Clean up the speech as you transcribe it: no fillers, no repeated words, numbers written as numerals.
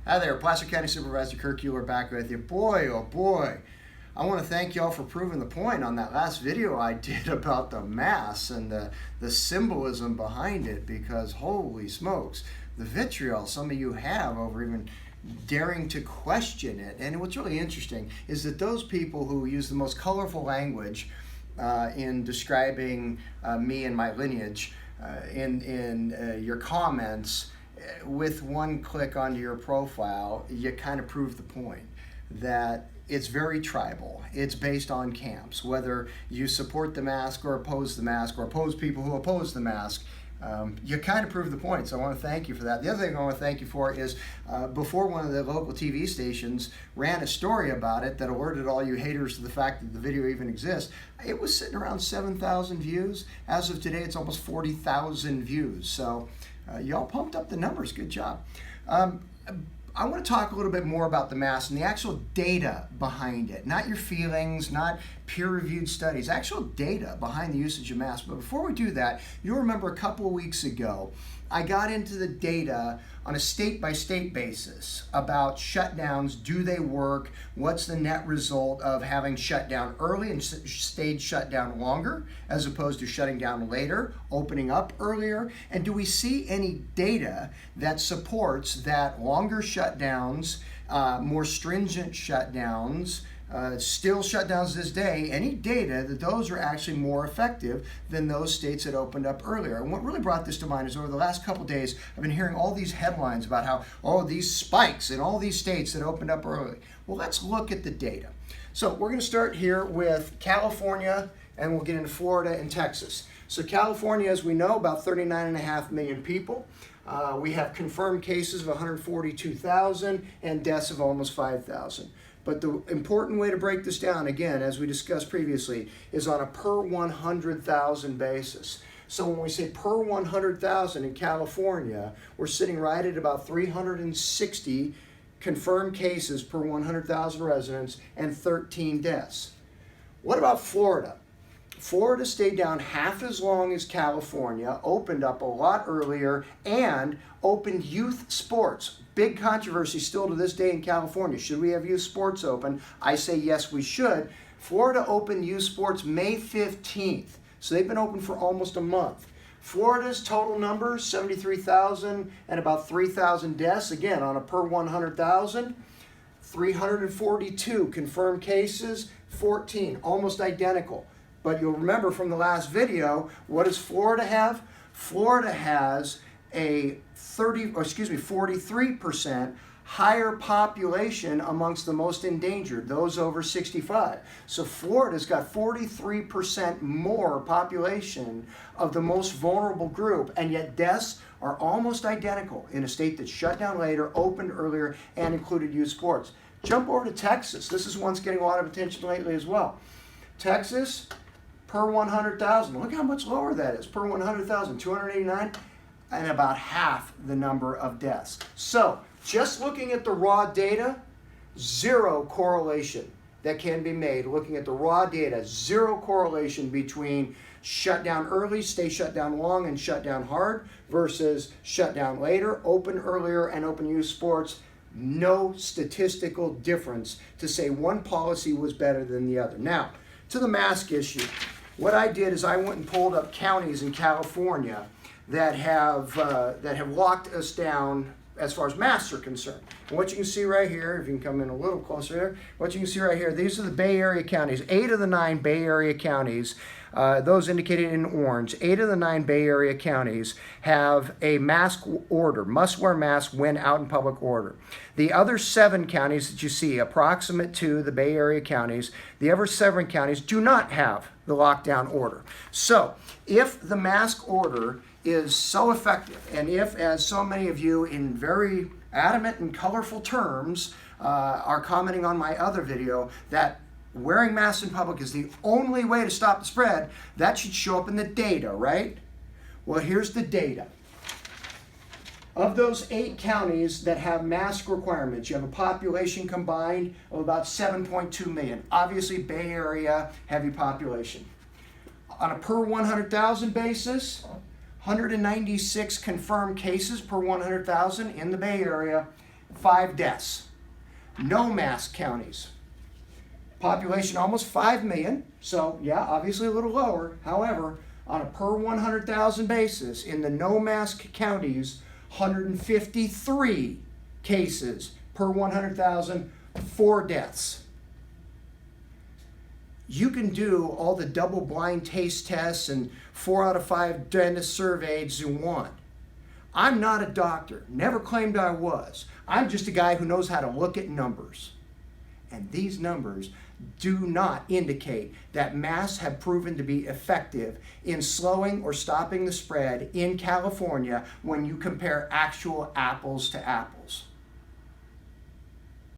Hi there, Placer County Supervisor Kirk Euler back with you. Boy, oh boy, I want to thank y'all for proving the point on that last video I did about the mass and the symbolism behind it, because holy smokes, the vitriol some of you have over even daring to question it. And what's really interesting is that those people who use the most colorful language in describing me and my lineage in your comments, with one click onto your profile, you kind of prove the point that it's very tribal. It's based on camps, whether you support the mask or oppose the mask or oppose people who oppose the mask. You kind of prove the point, so I want to thank you for that. The other thing I want to thank you for is before one of the local TV stations ran a story about it that alerted all you haters to the fact that the video even exists, it was sitting around 7,000 views. As of today, it's almost 40,000 views. So y'all pumped up the numbers. Good job. I want to talk a little bit more about the mask and the actual data behind it. Not your feelings, not peer-reviewed studies, actual data behind the usage of masks. But before we do that, you'll remember a couple of weeks ago, I got into the data on a state-by-state basis about shutdowns. Do they work? What's the net result of having shut down early and stayed shut down longer as opposed to shutting down later, opening up earlier? And do we see any data that supports that longer shutdowns, more stringent shutdowns, still shutdowns this day, any data that those are actually more effective than those states that opened up earlier? And what really brought this to mind is over the last couple days, I've been hearing all these headlines about how, oh, these spikes in all these states that opened up early. Well, let's look at the data. So we're going to start here with California, and we'll get into Florida and Texas. So California, as we know, about 39.5 million people. We have confirmed cases of 142,000 and deaths of almost 5,000. But the important way to break this down, again, as we discussed previously, is on a per 100,000 basis. So when we say per 100,000 in California, we're sitting right at about 360 confirmed cases per 100,000 residents and 13 deaths. What about Florida? Florida stayed down half as long as California, opened up a lot earlier, and opened youth sports. Big controversy still to this day in California. Should we have youth sports open? I say yes, we should. Florida opened youth sports May 15th, so they've been open for almost a month. Florida's total numbers, 73,000 and about 3,000 deaths. Again, on a per 100,000, 342 confirmed cases, 14, almost identical. But you'll remember from the last video, what does Florida have? Florida has a 43% higher population amongst the most endangered, those over 65. So Florida's got 43% more population of the most vulnerable group, and yet deaths are almost identical in a state that shut down later, opened earlier, and included youth sports. Jump over to Texas. This is one that's getting a lot of attention lately as well. Texas, per 100,000. Look how much lower that is. Per 100,000, 289, and about half the number of deaths. So, just looking at the raw data, zero correlation that can be made. Looking at the raw data, zero correlation between shut down early, stay shut down long, and shut down hard versus shut down later, open earlier, and open youth sports. No statistical difference to say one policy was better than the other. Now, to the mask issue. What I did is I went and pulled up counties in California that have locked us down as far as masks are concerned. And what you can see right here, if you can come in a little closer there, what you can see right here, these are the Bay Area counties. 8 of the 9 Bay Area counties, those indicated in orange, 8 of the 9 Bay Area counties have a mask order, must wear masks when out in public order. The other 7 counties that you see, approximate to the Bay Area counties, the other 7 counties do not have the lockdown order. So if the mask order is so effective, and if, as so many of you in very adamant and colorful terms are commenting on my other video, that wearing masks in public is the only way to stop the spread, that should show up in the data, right? Well, here's the data. Of those 8 counties that have mask requirements, you have a population combined of about 7.2 million. Obviously, Bay Area, heavy population. On a per 100,000 basis, 196 confirmed cases per 100,000 in the Bay Area, 5 deaths. No mask counties. Population almost 5 million, so yeah, obviously a little lower. However, on a per 100,000 basis, in the no mask counties, 153 cases per 100,000, 4 deaths. You can do all the double-blind taste tests and 4 out of 5 dentist surveys you want. I'm not a doctor, never claimed I was. I'm just a guy who knows how to look at numbers. And these numbers do not indicate that masks have proven to be effective in slowing or stopping the spread in California when you compare actual apples to apples.